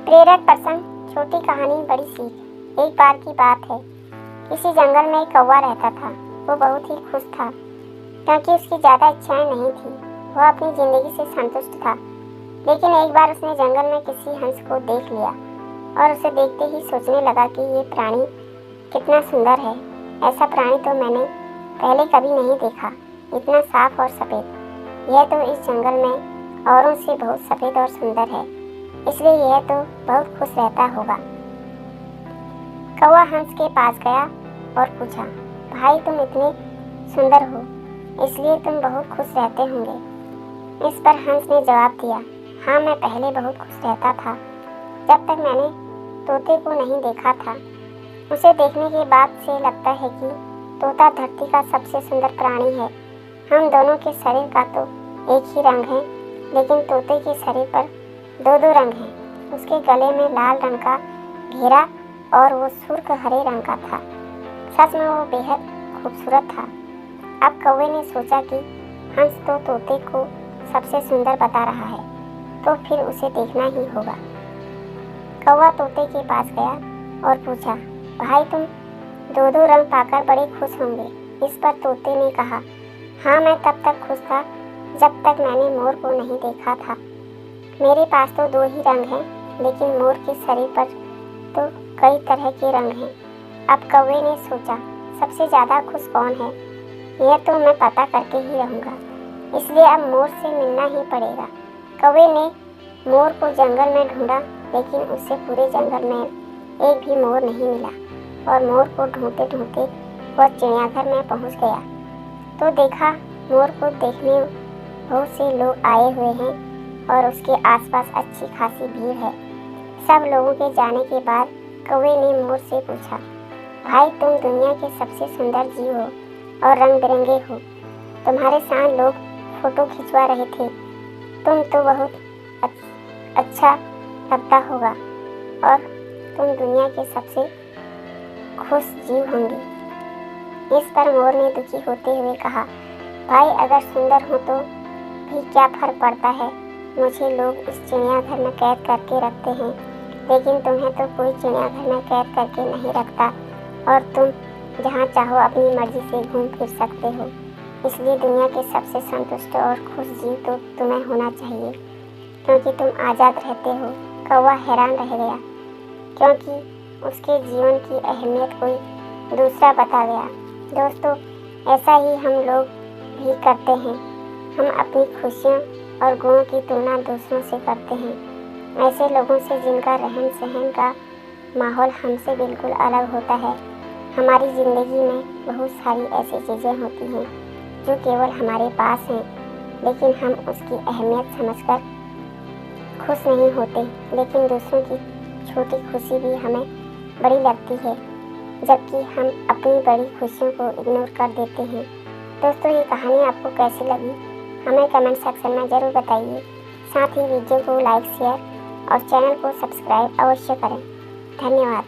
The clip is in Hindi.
प्रेरक प्रसंग। छोटी कहानी बड़ी सीख। एक बार की बात है, किसी जंगल में एक कौवा रहता था। वो बहुत ही खुश था क्योंकि उसकी ज़्यादा इच्छाएं नहीं थी। वह अपनी ज़िंदगी से संतुष्ट था। लेकिन एक बार उसने जंगल में किसी हंस को देख लिया और उसे देखते ही सोचने लगा कि ये प्राणी कितना सुंदर है। ऐसा प्राणी तो मैंने पहले कभी नहीं देखा, इतना साफ और सफ़ेद। यह तो इस जंगल में औरों से बहुत सफ़ेद और सुंदर है, इसलिए यह तो बहुत खुश रहता होगा। कौवा हंस के पास गया और पूछा, भाई तुम इतने सुंदर हो, इसलिए तुम बहुत खुश रहते होंगे। इस पर हंस ने जवाब दिया, हाँ मैं पहले बहुत खुश रहता था, जब तक मैंने तोते को नहीं देखा था। उसे देखने के बाद से लगता है कि तोता धरती का सबसे सुंदर प्राणी है। हम दोनों के शरीर का तो एक ही रंग है, लेकिन तोते के शरीर पर दो दो रंग हैं। उसके गले में लाल रंग का घेरा और वो सुर्ख हरे रंग का था। सच में वो बेहद खूबसूरत था। अब कौवे ने सोचा कि हंस तो तोते को सबसे सुंदर बता रहा है, तो फिर उसे देखना ही होगा। कौवा तोते के पास गया और पूछा, भाई तुम दो दो रंग पाकर बड़े खुश होंगे। इस पर तोते ने कहा, हाँ मैं तब तक खुश था जब तक मैंने मोर को नहीं देखा था। मेरे पास तो दो ही रंग हैं, लेकिन मोर के शरीर पर तो कई तरह के रंग हैं। अब कौवे ने सोचा, सबसे ज़्यादा खुश कौन है, यह तो मैं पता करके ही रहूँगा, इसलिए अब मोर से मिलना ही पड़ेगा। कौवे ने मोर को जंगल में ढूंढा, लेकिन उसे पूरे जंगल में एक भी मोर नहीं मिला और मोर को ढूंढते ढूंढते वह चिड़ियाघर में पहुँच गया तो देखा मोर को देखने बहुत से लोग आए हुए हैं और उसके आसपास अच्छी खासी भीड़ है। सब लोगों के जाने के बाद कौवे ने मोर से पूछा, भाई तुम दुनिया के सबसे सुंदर जीव हो और रंग बिरंगे हो। तुम्हारे साथ लोग फोटो खिंचवा रहे थे, तुम तो बहुत अच्छा लगता होगा और तुम दुनिया के सबसे खुश जीव होंगे। इस पर मोर ने दुखी होते हुए कहा, भाई अगर सुंदर हो तो भी क्या फर्क पड़ता है। मुझे लोग इस चिड़ियाघर में कैद करके रखते हैं, लेकिन तुम्हें तो कोई चिड़ियाघर में कैद करके नहीं रखता और तुम जहाँ चाहो अपनी मर्जी से घूम फिर सकते हो। इसलिए दुनिया के सबसे संतुष्ट और खुश जीव तो तुम्हें होना चाहिए, क्योंकि तुम आज़ाद रहते हो। कौवा हैरान रह गया, क्योंकि उसके जीवन की अहमियत कोई दूसरा बता गया। दोस्तों, ऐसा ही हम लोग भी करते हैं। हम अपनी खुशियों और गुणों की तुलना दूसरों से करते हैं, ऐसे लोगों से जिनका रहन सहन का माहौल हमसे बिल्कुल अलग होता है। हमारी ज़िंदगी में बहुत सारी ऐसी चीज़ें होती हैं जो केवल हमारे पास हैं, लेकिन हम उसकी अहमियत समझकर खुश नहीं होते। लेकिन दूसरों की छोटी खुशी भी हमें बड़ी लगती है, जबकि हम अपनी बड़ी खुशियों को इग्नोर कर देते हैं। दोस्तों, ये कहानी आपको कैसी लगी हमें कमेंट सेक्शन में ज़रूर बताइए। साथ ही वीडियो को लाइक, शेयर और चैनल को सब्सक्राइब अवश्य करें। धन्यवाद।